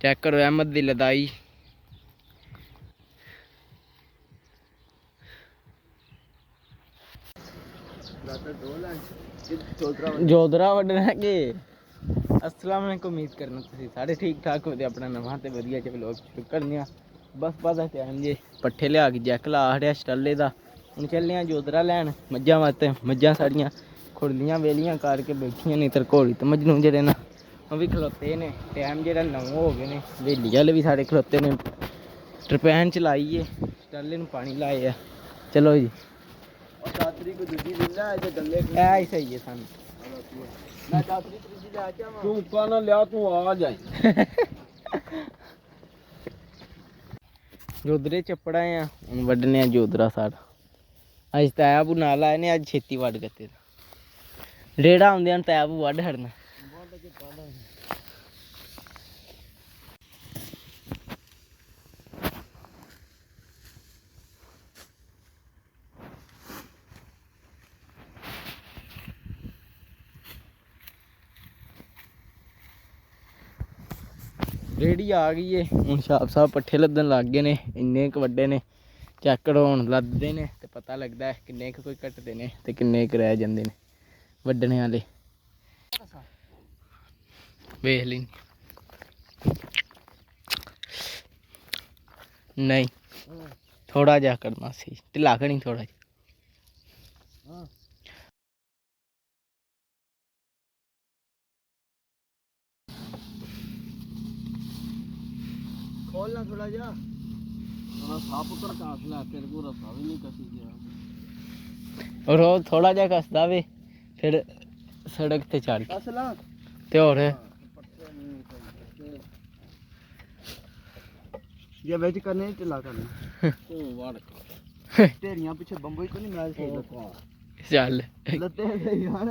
Check करो अहमद दी लदाई। जोधरा वड्डना के अस्सलाम वालेकुम। उम्मीद करना तुसीं सारे ठीक ठाक हो। अपना नवां ते वधिया च व्लॉग शुरू करने आ। बस पता टाइम जे पट्ठे लिया के जैक ला हड़िया स्टाले दा। हुण चलने जोधरा लैन मज्झां वास्ते। मज्झां साड़ियां खुरलियां वेलियां करके बैठियां ने। इधर घोड़ी ते मजनू जेह्ड़े न ओह् भी खलोते ने। टाइम जेह्ड़ा 9 हो गए ने। वेली आह्ले भी सारे खलोते ने। टरपैन चलाइए स्टाले नूं पानी लाए। चलो जी ऐ सही है सानू। तू ना लिया तू आ जाए। जोधरे चपड़ा आ हूँ वड्डने जोधरा सारा। अज तैबू नाल आए ने। अज छेती वड्ड गत्ते रेड़ा आंदे तैबू वड्ड छड़ना। रेड़ी आ गई है। हूँ छाप साहब पट्ठे लद्दन लग गए ने। इन्ने क वड्डे ने चैक करो। हुण लद्ददे ने ते पता लगदा है किन्ने क कोई घटदे ने ते किन्ने क रह जांदे ने वड्डने आह्ले। वेख ली नहीं थोड़ा जा करना सी ढिला करी थोड़ा जा। खोलना थोड़ा जा साफ उतर काट ला तेरे को रसा भी नहीं कसी गया। और वो थोड़ा जा कसदा वे फिर सड़क ते चढ़ ते होर ये वेज करने ढिला करना। ओ वाड़ ढेरियां पीछे बंबई को नहीं मैच खेलता। चल लते यार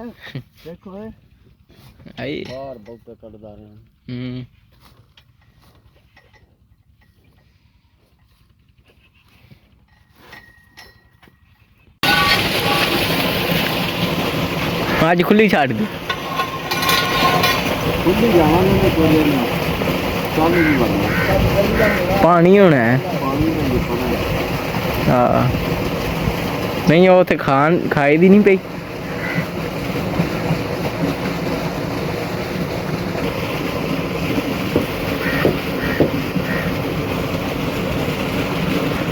देखो आई बाहर बहुत कटदा रहे। आज खुली छाड़ दी। खुली जावांगे कोले में चालू नहीं बनना। पानी होना है। पानी में पता है। हाँ नहीं वो तो खाई दी नहीं पई।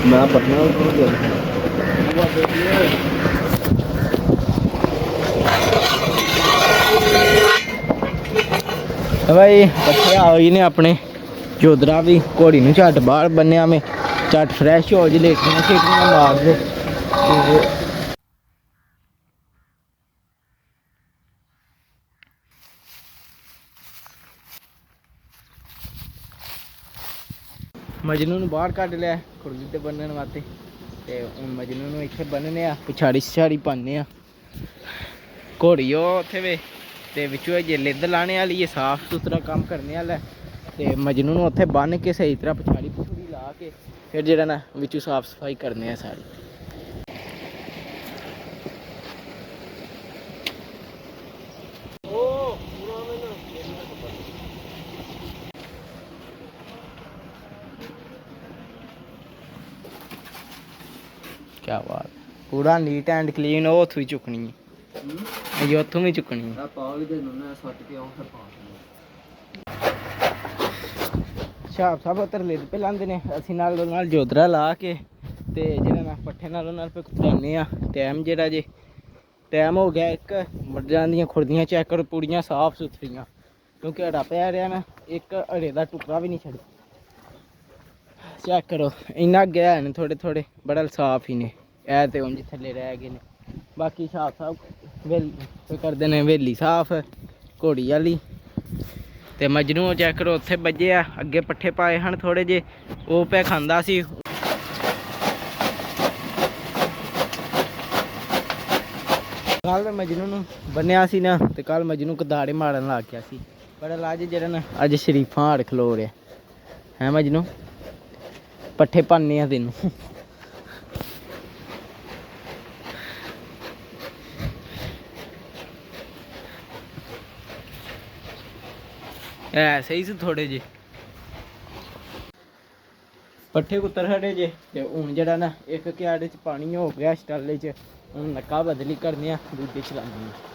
मैं पटना को गया भाई पट्ठे आ गए ने अपने। जोधरा भी घोड़ी नूं झट बाहर बन्निया में झट फ्रैश हो जे लेटियां शेटियां मार दे। मजनू नूं बाहर कढ लिया खुरली ते बन्नण वास्ते ते हुण मजनू नूं इत्थे बन्नने आ। पिछाड़ी छाड़ी पाने आ। घोड़ी ओह् उत्थे वे ते विचों जे लिद्द लाने आह्ली है साफ सुथरा कम्म करने आह्ला है ते मजनू नूं उत्थे बन्न के सही तरह पिछाड़ी पुछड़ी ला के फिर जेह्ड़ा ना विचों साफ सफाई करने आ सारी। क्या बात पूरा नीट एंड क्लीन। वो उत्थों ही चुकनी है ये उत्थों भी चुकनी है। छाप साहब उत्तर लिद पे लांदे ने। असीं नाल जोधरा ला के ते जेह्ड़ा ना पट्ठे नाल पे कुतराने आ। टाइम जेह्ड़ा जे टाइम हो गया 1 मर्जां दियां खुरदियां चेक करो पूरियां साफ सुथरियां क्योंकि हड़ा पै रहा ना। एक हड़े का टुकड़ा भी नहीं छड्डा। चेक करो इन्ना अग्गें है न थोड़े थोड़े बड़ा साफ ही ने। ऐ ते उंज थल्ले रह गए ने। बाकी छाप साहब वेली करदे ने वेली साफ घोड़ी आह्ली ते मजनू चेक करो उत्थे बज्जे आ। अग्गे पट्ठे पाए हन थोड़े जे ओह् पे खांदा सी। कल मजनू नूं बन्निया सी ना ते कल मजनू कदाड़े मारन लग गया सी। पर अज जेह्ड़ा ना अज शरीफां हाड़ खलो रहा है। मजनू पट्ठे पाने आ तेनू। है सही से थोड़े जे ਪੱਠੇ ਕੁੱਤਰ ਖੜੇ ਜੇ ਤੇ ਹੁਣ ਜਿਹੜਾ ਨਾ ਇੱਕ ਕਿਆੜੇ 'ਚ ਪਾਣੀ ਹੋ ਗਿਆ ਸਟਾਲੇ 'ਚ, ਹੁਣ ਨੱਕਾ ਬਦਲੀ ਕਰਨੇ ਆ, ਦੂਜੇ ਚਲਾਉਣੀ ਆ।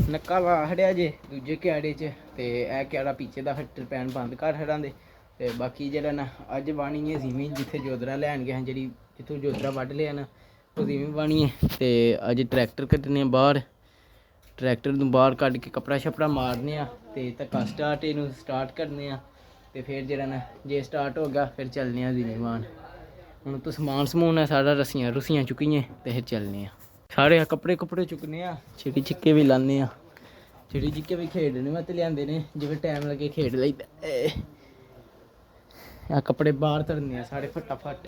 ਨੱਕਾ ਲਾ ਖੜਿਆ ਜੇ ਦੂਜੇ ਕਿਆੜੇ 'ਚ, ਤੇ ਇਹ ਕਿਆੜਾ ਪਿੱਛੇ ਦਾ ਫਿਰ ਪੈਣ ਬੰਦ ਕਰ ਖੜਾਂਦੇ। ਤੇ ਬਾਕੀ ਜਿਹੜਾ ਨਾ ਅੱਜ ਬਾਣੀ ਹੈ ਜ਼ਮੀਨ ਜਿੱਥੇ ਜੋਦਰਾ ਲੈਣ ਗਿਆ, ਜਿਹੜੀ ਜਿੱਥੋਂ ਜੋਦਰਾ ਵੱਢ ਲਿਆ ਨਾ ਉਹ ਜ਼ਮੀਨ ਬਾਣੀ ਹੈ। ਤੇ ਅੱਜ ਟਰੈਕਟਰ ਕੱਢਣੇ ਆ ਬਾਹਰ, ਟਰੈਕਟਰ ਨੂੰ ਬਾਹਰ ਕੱਢ ਕੇ ਕੱਪੜਾ ਛਪੜਾ ਮਾਰਨੇ ਆ ਤੇ ਧੱਕਾ ਸਟਾਰਟ ਇਹਨੂੰ ਸਟਾਰਟ ਕਰਨੇ ਆ। ਤੇ ਫਿਰ ਜਿਹੜਾ ਨਾ ਜੇ ਸਟਾਰਟ ਹੋ ਗਿਆ ਫਿਰ ਚੱਲਨੇ ਆ ਜ਼ਮੀਨ। ਹੁਣ ਤਾਂ ਸਮਾਨ ਸਮੂਨ ਹੈ ਸਾਰਾ, ਰੱਸੀਆਂ ਰੁੱਸੀਆਂ ਚੁੱਕੀਆਂ ਤੇ ਫਿਰ ਚੱਲਨੇ ਆ। ਸਾਰੇ ਕੱਪੜੇ ਕੁੱਪੜੇ ਚੁੱਕਨੇ ਆ, ਚਿੜੀ ਛਿੱਕੇ ਵੀ ਲਾਉਂਦੇ ਆ। ਚਿੜੀ ਛਿੱਕੇ ਵੀ ਖੇਡਣੇ ਵਾਸਤੇ ਲਿਆਂਦੇ ਨੇ, ਜਿਵੇਂ ਟਾਈਮ ਲੱਗੇ ਖੇਡ ਲਈਦਾ। ਆ ਕੱਪੜੇ ਬਾਹਰ ਧਰਨੇ ਆ ਸਾਰੇ ਫਟਾਫਟ।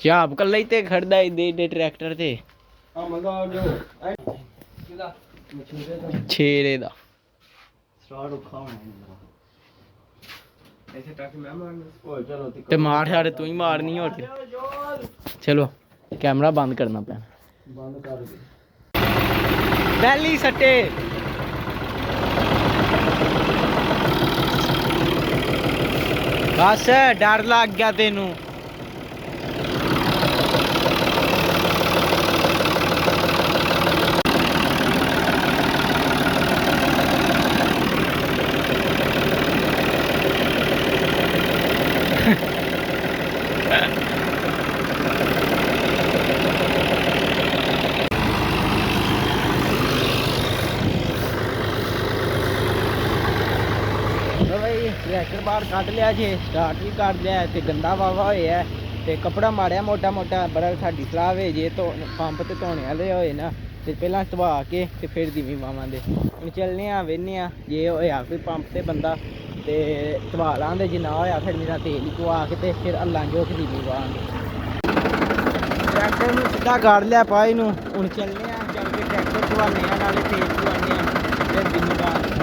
ਚਾਪ ਕੱਲਾ ਹੀ ਤੇ ਖੜਦਾ ਏਡੇ ਟਰੈਕਟਰ ਤੇ ਆ ਮੰਗਾ ਜੋ ਕਿਹਦਾ ਛੇਰੇ ਦਾ ਸਟਾਰਟ ਔਖਾ ਹੋਣਾ ਐਸੇ ਟੱਕ ਮੈਂ ਮਾਰਨਾ। ਓਏ ਚਲੋ ਤੇ ਮਾਰ ਛਾੜ ਤੂੰ ਹੀ ਮਾਰਨੀ ਹੋਰ ਕੀ। ਚਲੋ ਕੈਮਰਾ ਬੰਦ ਕਰਨਾ ਪੈਣਾ, ਬੰਦ ਕਰ ਦੇ ਪਹਿਲੀ ਸੱਟੇ। ਬਸ ਡਰ ਲੱਗ ਗਿਆ ਤੈਨੂੰ। ਟਰੈਕਟਰ ਬਾਹਰ ਕੱਢ ਲਿਆ ਜੇ, ਸਟਾਰਟ ਵੀ ਕਰ ਲਿਆ ਤੇ ਗੰਦਾ ਵਾਵਾ ਹੋਇਆ ਤੇ ਕੱਪੜਾ ਮਾਰਿਆ ਮੋਟਾ ਮੋਟਾ। ਬੜਾ ਸਾਡੀ ਸਲਾਹ ਵੇ ਜੇ ਪੰਪ ਤੇ ਧੋਣੇ ਵਾਲੇ ਹੋਏ ਨਾ ਤੇ ਪਹਿਲਾਂ ਧਵਾ ਕੇ ਤੇ ਫਿਰ ਦੀਵੀਂ ਵਾਵਾਂਗੇ। ਹੁਣ ਚੱਲਨੇ ਆ ਵੇਖਨੇ ਆ ਜੇ ਹੋਇਆ ਕੋਈ ਪੰਪ ਤੇ ਬੰਦਾ ਤੇ ਧਵਾ ਲਾਂਗੇ, ਜੇ ਨਾ ਹੋਇਆ ਫਿਰ ਮੇਰਾ ਤੇਲ ਹੀ ਪਵਾ ਕੇ ਤੇ ਫਿਰ ਅੱਲਾਂ ਜੋ ਕਿ ਦੀਵੀਂ ਵਾਵਾਂਗੇ। ਟਰੈਕਟਰ ਨੂੰ ਸਿੱਧਾ ਕਰ ਲਿਆ ਪਾਈ ਨੂੰ। ਹੁਣ ਚੱਲਨੇ ਆ, ਚੱਲ ਕੇ ਟਰੈਕਟਰ ਧਵਾਨੇ ਆ ਨਾਲੇ ਤੇਲ ਪਵਾਨੇ ਆ ਫਿਰ ਦੀਵੀਂ ਵਾਵਾਂਗੇ।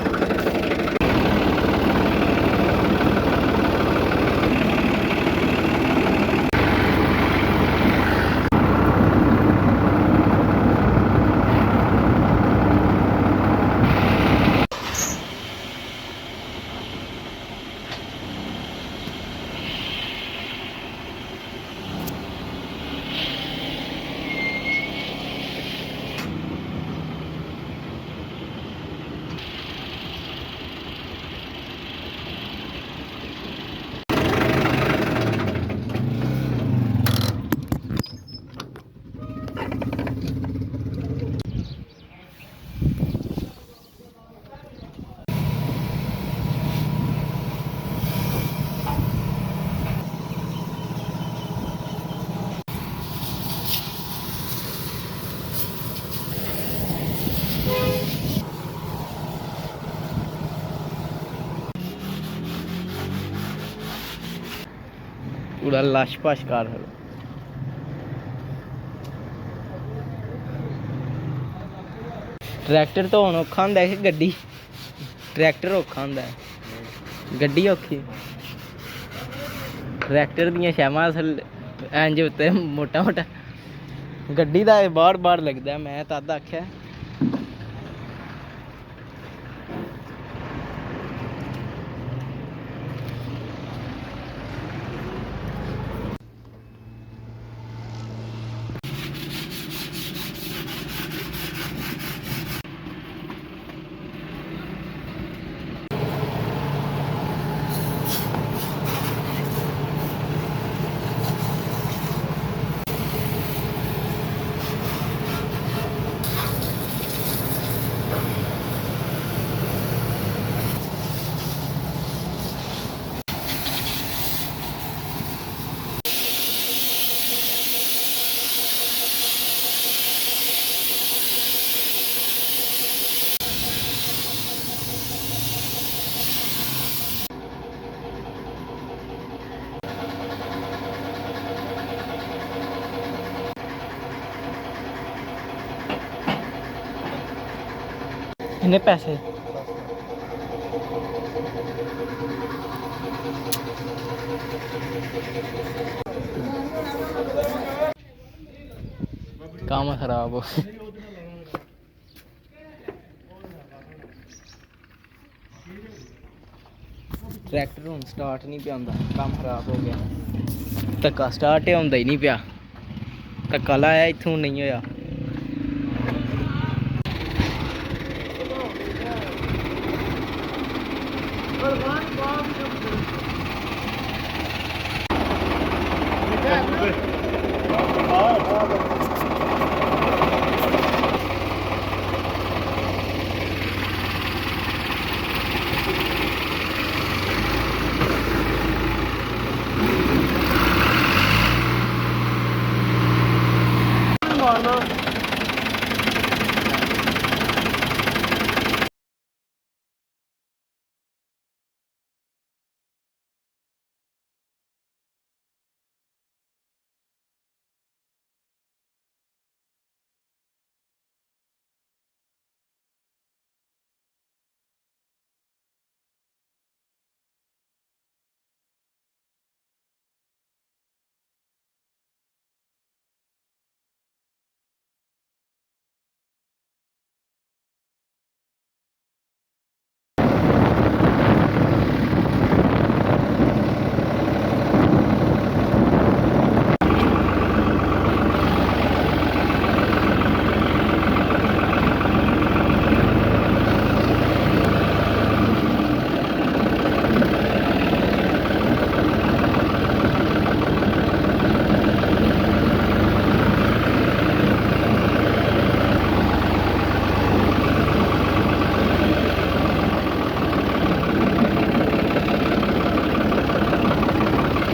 ਪੂਰਾ ਲਾਸ਼ ਪਾਸ਼ ਕਰ ਰਿਹਾ। ਟਰੈਕਟਰ ਤੋਂ ਹੁਣ ਔਖਾ ਹੁੰਦਾ ਕਿ ਗੱਡੀ? ਟਰੈਕਟਰ ਔਖਾ ਹੁੰਦਾ, ਗੱਡੀ ਔਖੀ। ਟਰੈਕਟਰ ਦੀਆਂ ਸ਼ੈਮਾਂ ਅਸਲ ਇੰਜ ਉੱਤੇ ਮੋਟਾ ਮੋਟਾ, ਗੱਡੀ ਦਾ ਬਾਹਰ ਬਾਹਰ ਲੱਗਦਾ। ਮੈਂ ਤਦ ਆਖਿਆ किन्ने पैसे? काम खराब हो ट्रैक्टर हूँ स्टार्ट नहीं पिया होंदा, काम खराब हो गया। धक्का स्टार्ट होंदा ही नहीं पिया, धक्का लाया इत्थों नहीं होया।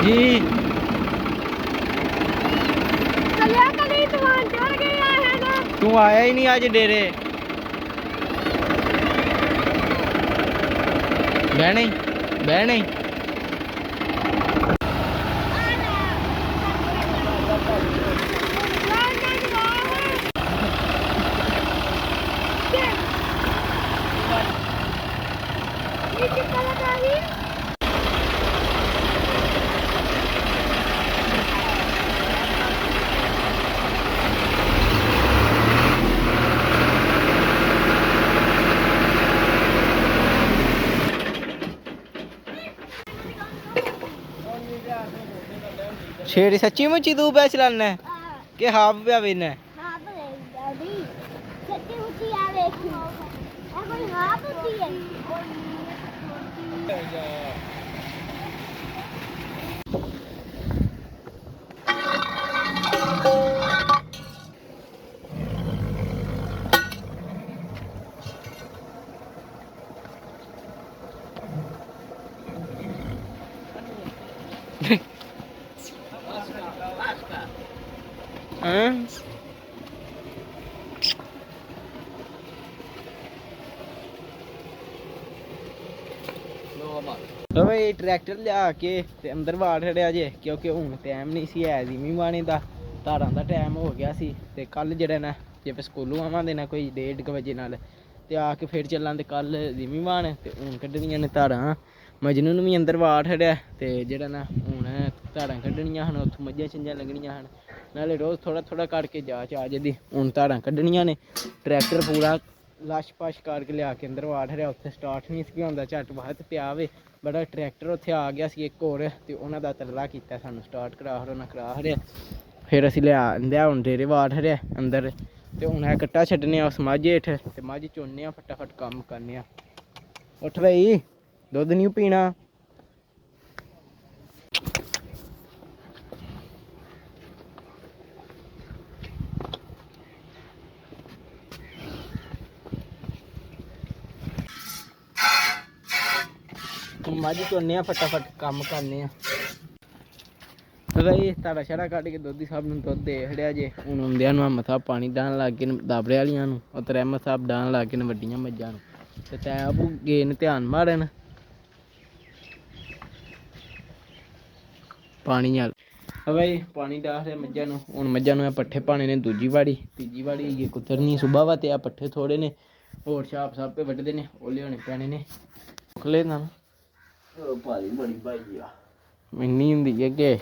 जी तू आया ही नहीं आज डेरे, बह नहीं बह नहीं। शेर सच्ची मुच्ची तू पै चलाना कि हाफ पे वेना? तो भाई ट्रैक्टर लिया के ते अंदर वाड़ छड़िया जे, क्योंकि हूँ टाइम नहीं सी है जिमी माने का, धारां का टाइम हो गया सी। ते कल जेह्ड़ा ना जे स्कूलों आवांगे ना कोई 1:30 बजे नाल ते आके फिर चलांगे कल जिमी मान। ते हूँ कड्ढनियां ने धारां, मजनू नूं भी अंदर वाड़ छड़िया ते जेह्ड़ा ना हूँ धारां कड्ढनियां हन, उत्थों मज्झां शज्जां लंघनियां हन, नाले रोज़ थोड़ा थोड़ा करके जाच आ जंदी। हूँ धारां कड्ढनियां ने, ट्रैक्टर पूरा लश पश करके लिया के अंदर वाड़ छड़िया, उत्थे स्टार्ट नहीं सी होंदा, झट बाहर पिया वे बड़ा ट्रैक्टर उत्थे आ गया सी एक होर, ते उन्हां दा तरला कीता सानूं स्टार्ट करा हड़ो ना करा हड़िया। फिर असीं लिया हूँ डेरे वाड़ छड़िया अंदर, ते हूँ अस कट्टा छड्डने उस मझ हेठ ते मझ चोन्ने फटाफट कम्म करने। उठ भाई दुद्ध नहीं पीना। मझ चोन्ने फटाफट कम्म करने। भाई धारा शारा कड्ढ के दोधी साहब नूं दुद्ध दे छड़िया जे। हूँ आउंदियां नूं अहमद साहब पानी डाहन लग गए दाबड़े वालियां नूं, उधर अहमद साहब डाहन लग गए वड्डियां मज्झां नूं, ते तैं आपू गए न ध्यान मारन पानी वाल। भाई पानी डाह रहे मज्झां नूं, हूँ मज्झां नूं पट्ठे पाने ने दूजी बाड़ी, तीजी बाड़ी ये कुतरनी सुबह वा ते आ पट्ठे थोड़े ने ਹੋਰ ਛਾਪ ਸਾਪ ਕੇ ਵੱਢਦੇ ਨੇ ਉਹ ਲਿਆਉਣੇ ਪੈਣੇ ਨੇ ਖਲੇ ਨਾ ਭਾਰੀ ਬੜੀ ਭਾਈ ਆ ਇੰਨੀ ਹੁੰਦੀ ਹੈ ਕਿ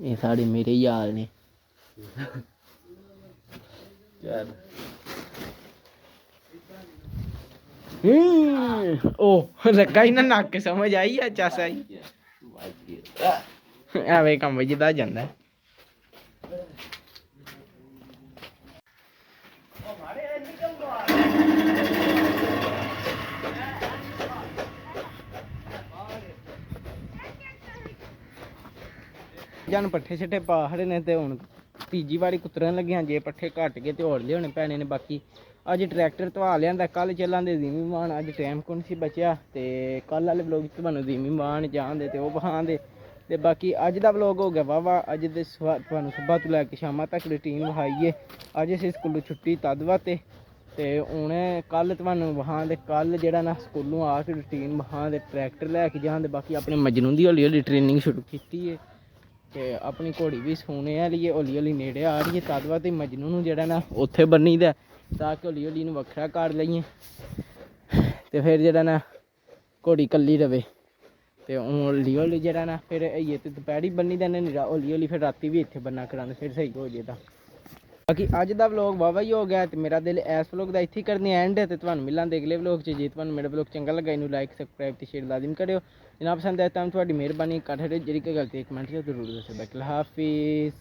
ਇਹ ਸਾਡੇ ਮੇਰੇ ਯਾਰ ਨੇ ਚੱਲ ਉਹ ਲੱਗਾ ਹੀ ਨਾ ਨੱਕ ਸਮਝ ਆਈ ਆ ਚੱਸ ਆਈ ਐਵੇਂ ਕੰਮ ਜਿੱਦਾਂ ਜਾਂਦਾ ਜਨ ਪੱਠੇ ਛੱਟੇ ਪਾ ਖੜੇ ਨੇ ਤੇ ਹੁਣ ਤੀਜੀ ਵਾਰੀ ਕੁਤਰਨ ਲੱਗਿਆ ਜੇ ਪੱਠੇ ਘੱਟ ਗਏ ਤੇ ਹੋਰ ਲਿਆਉਣੇ ਪੈਣੇ ਨੇ ਬਾਕੀ ਅੱਜ ਟਰੈਕਟਰ ਧਵਾ ਲਿਆਂਦਾ ਕੱਲ ਚੱਲਾਂਦੇ ਜ਼ੀਮੀ ਮਾਨ ਅੱਜ ਟਾਈਮ ਕੋਣ ਸੀ ਬਚਿਆ ਤੇ ਕੱਲ ਵਾਲੇ ਵਲੋਗ 'ਚ ਤੁਹਾਨੂੰ ਜ਼ੀਮੀ ਮਾਨ ਜਾਂਦੇ ਤੇ ਉਹ ਵਹਾਉਂਦੇ ਤੇ ਬਾਕੀ ਅੱਜ ਦਾ ਵਲੋਗ ਹੋ ਗਿਆ ਵਾਵਾ ਅੱਜ ਦੇ ਤੁਹਾਨੂੰ ਸੁਬਾਹ ਤੋਂ ਲੈ ਕੇ ਸ਼ਾਮਾਂ ਤੱਕ ਰੂਟੀਨ ਵਿਖਾਈਏ ਅੱਜ ਅਸੀਂ ਸਕੂਲੋਂ ਛੁੱਟੀ ਤਦਵਾ ਤੇ ਹੁਣ ਕੱਲ ਤੁਹਾਨੂੰ ਵਹਾਉਂਦੇ ਕੱਲ ਜਿਹੜਾ ਨਾ ਸਕੂਲੋਂ ਆ ਕੇ ਰੂਟੀਨ ਵਹਾਉਂਦੇ ਟਰੈਕਟਰ ਲੈ ਕੇ ਜਾਂਦੇ ਬਾਕੀ ਆਪਣੇ ਮਜਨੂ ਦੀ ਹੌਲੀ ਹੌਲੀ ਟ੍ਰੇਨਿੰਗ ਸ਼ੁਰੂ ਕੀਤੀ ਹੈ ਤੇ ਆਪਣੀ ਘੋੜੀ ਵੀ ਸੋਨੇ ਵਾਲੀ ਹੈ ਹੌਲੀ ਹੌਲੀ ਨੇੜੇ ਆ ਰਹੀ ਹੈ ਤਦਵਾ ਤੇ ਮਜਨੂ ਨੂੰ ਜਿਹੜਾ ਨਾ ਉੱਥੇ ਬੰਨੀਦਾ ਤਾਂ ਕਿ ਹੌਲੀ ਹੌਲੀ ਨੂੰ ਵੱਖਰਾ ਕਰ ਲਈਏ ਤੇ ਫਿਰ ਜਿਹੜਾ ਨਾ ਘੋੜੀ ਇਕੱਲੀ ਰਵੇ ਤੇ ਹੌਲੀ ਹੌਲੀ ਜਿਹੜਾ ਨਾ ਫਿਰ ਇਹ ਤੇ ਦੁਪਹਿਰੀ ਬੰਨੀ ਦਾ ਨਹੀਂ ਹੌਲੀ ਹੌਲੀ ਫਿਰ ਰਾਤੀ ਵੀ ਇੱਥੇ ਬੰਨਾ ਕਰਾਂਦੇ ਫਿਰ ਸਹੀ ਹੋ ਜੇ ਤਾਂ ਬਾਕੀ ਅੱਜ ਦਾ ਵਲੋਗ ਵਾਵਾ ਹੀ ਹੋ ਗਿਆ ਤੇ ਮੇਰਾ ਦਿਲ ਇਸ ਵਲੋਗ ਦਾ ਇੱਥੇ ਕਰਨੀ ਐਂਡ ਤੇ ਤੁਹਾਨੂੰ ਮਿਲਾਂਗੇ ਅਗਲੇ ਵਲੋਗ 'ਚ ਜੇ ਤੁਹਾਨੂੰ ਮੇਰਾ ਵਲੋਗ ਚੰਗਾ ਲੱਗਾ ਇਹਨੂੰ ਲਾਈਕ ਸਬਸਕ੍ਰਾਈਬ ਤੇ ਸ਼ੇਅਰ ਲਾਜ਼ਮ ਕਰਿਓ ਜੇ ਨਾ ਪਸੰਦ ਆਇਆ ਤਾਂ ਤੁਹਾਡੀ ਮਿਹਰਬਾਨੀ ਕਰ ਜਿਹੜੀ ਕੋਈ ਗਲਤੀ ਕਮੈਂਟ 'ਚ ਜ਼ਰੂਰ ਦੱਸੋ ਬਾਕੀ ਹਾਫਿਜ਼।